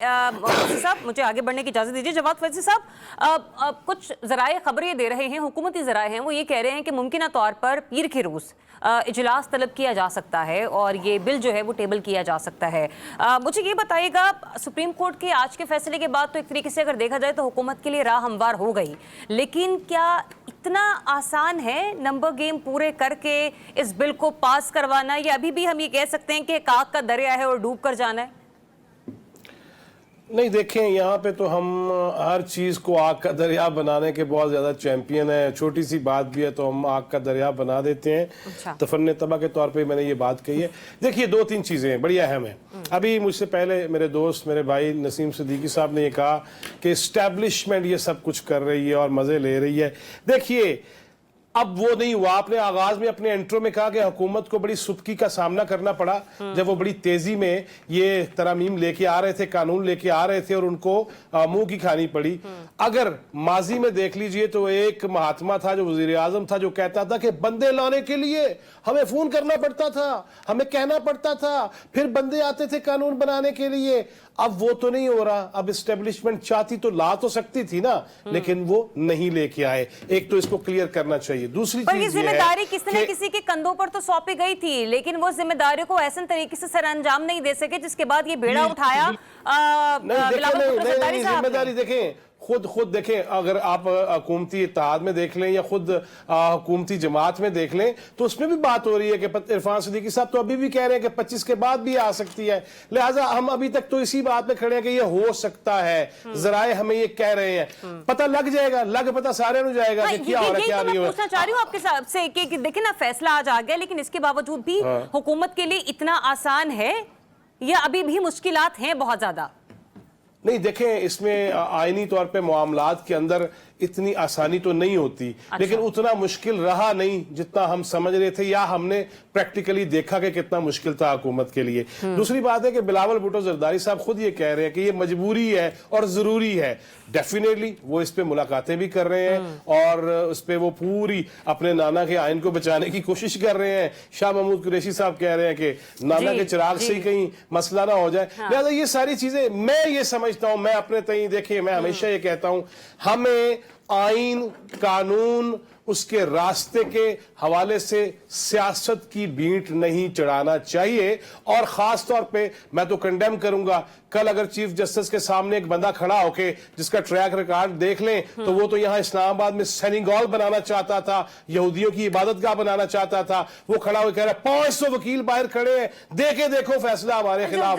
फैजी साहब, मुझे आगे बढ़ने की इजाजत दीजिए। जवाद फैजी साहब, कुछ जराए खबरें दे रहे हैं, हुकूमती जराए हैं, वो ये कह रहे हैं कि मुमकिन तौर पर पीर के रोज़ इजलास तलब किया जा सकता है और ये बिल जो है वो टेबल किया जा सकता है। मुझे ये बताइएगा, सुप्रीम कोर्ट के आज के फैसले के बाद तो एक तरीके से अगर देखा जाए तो हुकूमत के लिए राह हमवार हो गई, लेकिन क्या इतना आसान है नंबर गेम पूरे करके इस बिल को पास करवाना, या अभी भी हम ये कह सकते हैं कि काग का दरिया है और डूब कर जाना है? नहीं, देखें, यहाँ पे तो हम हर चीज़ को आग का दरिया बनाने के बहुत ज़्यादा चैंपियन है। छोटी सी बात भी है तो हम आग का दरिया बना देते हैं। अच्छा। तफन्ने तबा के तौर पे मैंने ये बात कही है। देखिए, दो तीन चीज़ें हैं बड़ी अहम है। अभी मुझसे पहले मेरे दोस्त, मेरे भाई नसीम सिद्दीकी साहब ने ये कहा कि इस्टेब्लिशमेंट ये सब कुछ कर रही है और मज़े ले रही है। देखिए, अब वो नहीं हुआ। आपने आगाज में अपने इंट्रो में कहा कि हुकूमत को बड़ी सुबकी का सामना करना पड़ा जब वो बड़ी तेजी में ये तरमीम लेके आ रहे थे, कानून लेके आ रहे थे और उनको मुंह की खानी पड़ी। अगर माजी में देख लीजिए तो एक महात्मा था जो वजीर आजम था, जो कहता था कि बंदे लाने के लिए हमें फोन करना पड़ता था, हमें कहना पड़ता था, फिर बंदे आते थे कानून बनाने के लिए। अब वो तो नहीं हो रहा। अब इस्टेब्लिशमेंट चाहती तो ला तो सकती थी ना, लेकिन वो नहीं लेके आए। एक तो इसको क्लियर करना चाहिए। दूसरी चीज ये जिम्मेदारी किसी न किसी के कंधों पर तो सौंपी गई थी, लेकिन वो जिम्मेदारी को ऐसे तरीके से सर अंजाम नहीं दे सके जिसके बाद ये बेड़ा उठाया। जिम्मेदारी देखें, खुद देखें, अगर आप हुकूमती इत्तेहाद में देख लें या खुद हुकूमती जमात में देख लें तो उसमें भी बात हो रही है कि इरफान सिद्दीकी साहब तो अभी भी कह रहे हैं कि 25 के बाद भी आ सकती है। लिहाजा हम अभी तक तो इसी बात में खड़े हैं कि ये हो सकता है। जराए हमें ये कह रहे हैं, पता लग जाएगा, पता सारे को जाएगा कि क्या हो रहा है, क्या नहीं हो रहा। पूछना चाह रही हूँ आपके साथ से कि देखिए ना, फैसला आज आ गया, लेकिन इसके बावजूद भी हुकूमत के लिए इतना आसान है या अभी भी मुश्किलात हैं बहुत ज्यादा? नहीं, देखें, इसमें आईनी तौर पे मामलात के अंदर इतनी आसानी तो नहीं होती। अच्छा। लेकिन उतना मुश्किल रहा नहीं जितना हम समझ रहे थे या हमने प्रैक्टिकली देखा कि कितना मुश्किल था हुकूमत के लिए। दूसरी बात है कि बिलावल भुट्टो जरदारी साहब खुद ये कह रहे हैं कि ये मजबूरी है और जरूरी है। डेफिनेटली वो इस पे मुलाकातें भी कर रहे हैं और उस पे वो पूरी अपने नाना के आइन को बचाने की कोशिश कर रहे हैं। शाह महमूद कुरैशी साहब कह रहे हैं कि नाना के चिराग से ही कहीं मसला ना हो जाए। लिहाजा ये सारी चीजें मैं ये समझता हूं, मैं अपने तई, देखिए, मैं हमेशा ये कहता हूं, हमें आइन, कानून, उसके रास्ते के हवाले से सियासत की बींट नहीं चढ़ाना चाहिए। और खास तौर पे मैं तो कंडेम करूंगा, कल अगर चीफ जस्टिस के सामने एक बंदा खड़ा होके जिसका ट्रैक रिकॉर्ड देख लें तो वो तो यहां इस्लामाबाद में सेनेगल बनाना चाहता था, यहूदियों की इबादतगाह बनाना चाहता था। वो खड़ा होकर कह रहा है 500 वकील बाहर खड़े हैं, देखो फैसला हमारे खिलाफ।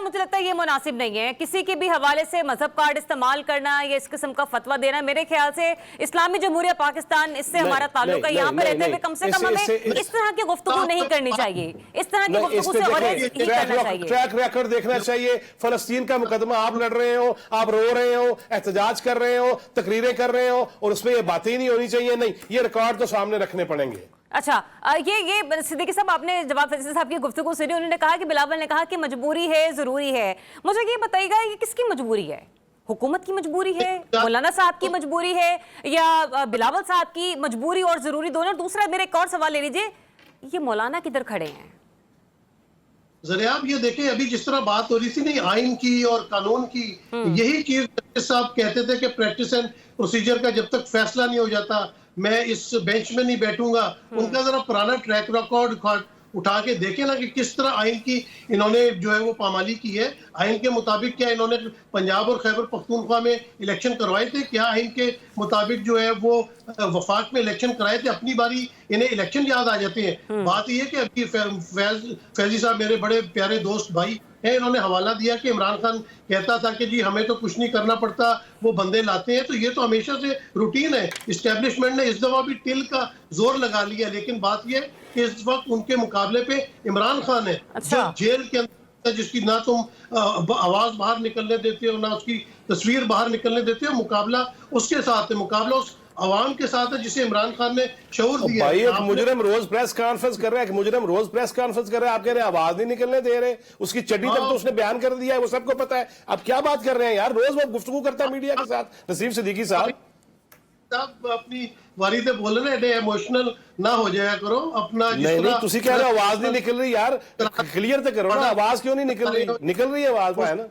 मुझे लगता है ये मुनासिब नहीं है किसी के भी हवाले से मजहब कार्ड इस्तेमाल करना या इस किस्म का फतवा देना। मेरे ख्याल से इस्लामी जमहूरिया पाकिस्तान, इससे हमारा ताल्लुक है, यहाँ पर रहते हुए कम से कम हमें इस तरह की गुफ्तगू नहीं करनी चाहिए। इस तरह की गुफ्तगू से करना चाहिए। ट्रैक रिकॉर्ड देखना चाहिए। फलस्तीन का मुकदमा आप लड़ रहे हो, आप रो रहे हो, एहतजाज कर रहे हो, तकरीरें कर रहे हो और उसमें ये बातें ही नहीं होनी चाहिए। नहीं, ये रिकॉर्ड तो सामने रखने पड़ेंगे। अच्छा, ये सिद्दीकी साहब, आपने जवाब फैजी साहब की गुफ्तगू सुनी, उन्होंने कहा कि बिलावल ने कहा कि मजबूरी है, जरूरी है। मुझे ये बताइएगा, ये किसकी मजबूरी है? हुकूमत की मजबूरी है, मौलाना साहब की मजबूरी है, या बिलावल साहब की मजबूरी और जरूरी दोनों? दूसरा मेरा एक और सवाल ले लीजिए, ये मौलाना किधर खड़े हैं? जरा आप ये देखें, अभी जिस तरह बात हो रही थी नहीं आइन की और कानून की, यही चीज जस्टिस साहब कहते थे कि प्रैक्टिस एंड प्रोसीजर का जब तक फैसला नहीं हो जाता मैं इस बेंच में नहीं बैठूंगा। उनका जरा पुराना ट्रैक रिकॉर्ड उठा के देखें ना कि किस तरह आइन की इन्होंने जो है वो पामाली की है। आइन के मुताबिक क्या इन्होंने पंजाब और खैबर पख्तूनख्वा में इलेक्शन करवाए थे? क्या आइन के मुताबिक जो है वो वफाक में इलेक्शन कराए थे? अपनी बारी इन्हें इलेक्शन याद आ जाते हैं। बात यह है कि अभी फैजी साहब मेरे बड़े प्यारे दोस्त भाई है, इन्होंने हवाला दिया कि इमरान खान कहता था कि जी हमें तो कुछ नहीं करना पड़ता, वो बंदे लाते हैं। तो ये तो हमेशा से रूटीन है। इस्टेब्लिशमेंट ने इस दफा भी टिल का जोर लगा लिया, लेकिन बात यह कि इस वक्त उनके मुकाबले पे इमरान खान है। अच्छा। जो जेल के अंदर, जिसकी ना तुम आवाज बाहर निकलने देते हो, ना उसकी तस्वीर बाहर निकलने देते हो। मुकाबला उसके साथ है, मुकाबला उस अवाम के साथ है जिसे इमरान खान ने शऊर दिया। भाई, एक मुजरिम रोज प्रेस कॉन्फ्रेंस कर रहा है, मुजरिम रोज प्रेस कॉन्फ्रेंस कर रहा है, आप कह रहे हैं आवाज नहीं निकलने दे रहे। उसकी चड्डी तक तो उसने बयान कर दिया है, वो सबको पता है। अब क्या बात कर रहे हैं यार? रोज वो गुफ्तगू करता है मीडिया के साथ। नसीम सिद्दीकी साहब अपनी वारी से बोल रहे हैं, इमोशनल ना हो जाया करो अपना। नहीं, तुसी कह रहे हो आवाज नहीं निकल रही यार, क्लियर तो करो ना, आवाज क्यों नहीं निकल रही? निकल रही है आवाज, है ना?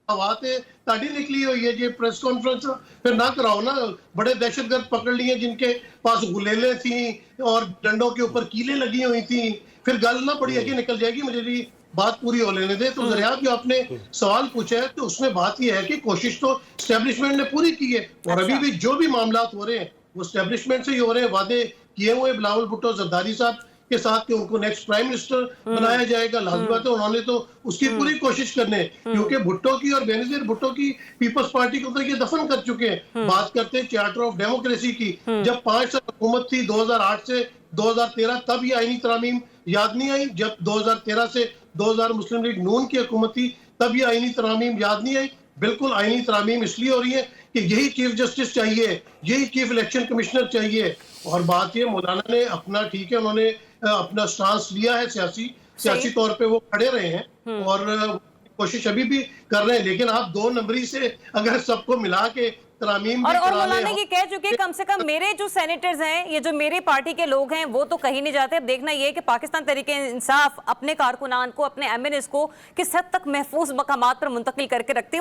बातें ताड़ी निकली हुई है, ये प्रेस कॉन्फ्रेंस फिर ना कराओ ना। बड़े दहशतगर्द पकड़ लिए जिनके पास गुलेलें थी और डंडों के ऊपर कीलें लगी हुई थी, फिर गल ना बड़ी आगे निकल जाएगी। मुझे भी बात पूरी हो लेने दे। तो ज़रियाब जो आपने सवाल पूछा है, तो उसमें बात यह है कि कोशिश तो एस्टेब्लिशमेंट ने पूरी की है, और अभी भी जो भी मामला हो रहे हैं वो एस्टेब्लिशमेंट से ही हो रहे हैं। वादे किए हुए बिलावल भुट्टो जरदारी साहब के साथ कि उनको नेक्स्ट प्राइम मिनिस्टर बनाया जाएगा, लाजमी बात है उन्होंने तो उसकी पूरी कोशिश करने हैं, क्योंकि भुट्टो की और बेनजीर भुट्टो की पीपल्स पार्टी को तो ये दफन कर चुके हैं। बात करते हैं चार्टर ऑफ डेमोक्रेसी की, जब 5 साल हुकूमत थी 2008 से 2013, तब ये आईनी तरामीम याद नहीं आई। जब 2013 से 2000 मुस्लिम लीग नून की हुकूमत थी, तब ये आईनी तरामीम याद नहीं आई। बिल्कुल आईनी तरामीम इसलिए हो रही है कि यही चीफ जस्टिस चाहिए, यही चीफ इलेक्शन कमिश्नर चाहिए। और बात ये, मौलाना ने अपना, ठीक है, उन्होंने अपना स्टांस लिया है, सियासी तौर पे वो खड़े रहे हैं और कोशिश अभी भी कर रहे हैं, लेकिन आप 2 नंबरी से अगर सबको मिला के तरामीम और मौलाना ये कह चुके हैं, कम से कम मेरे जो सेनेटर्स हैं, ये जो मेरे पार्टी के लोग हैं, वो तो कहीं नहीं जाते। अब देखना ये है कि पाकिस्तान तहरीक इंसाफ अपने कारकुनान को, अपने एमएनएस को किस हद तक महफूज मकामात पर मुंतकिल करके रखते हैं।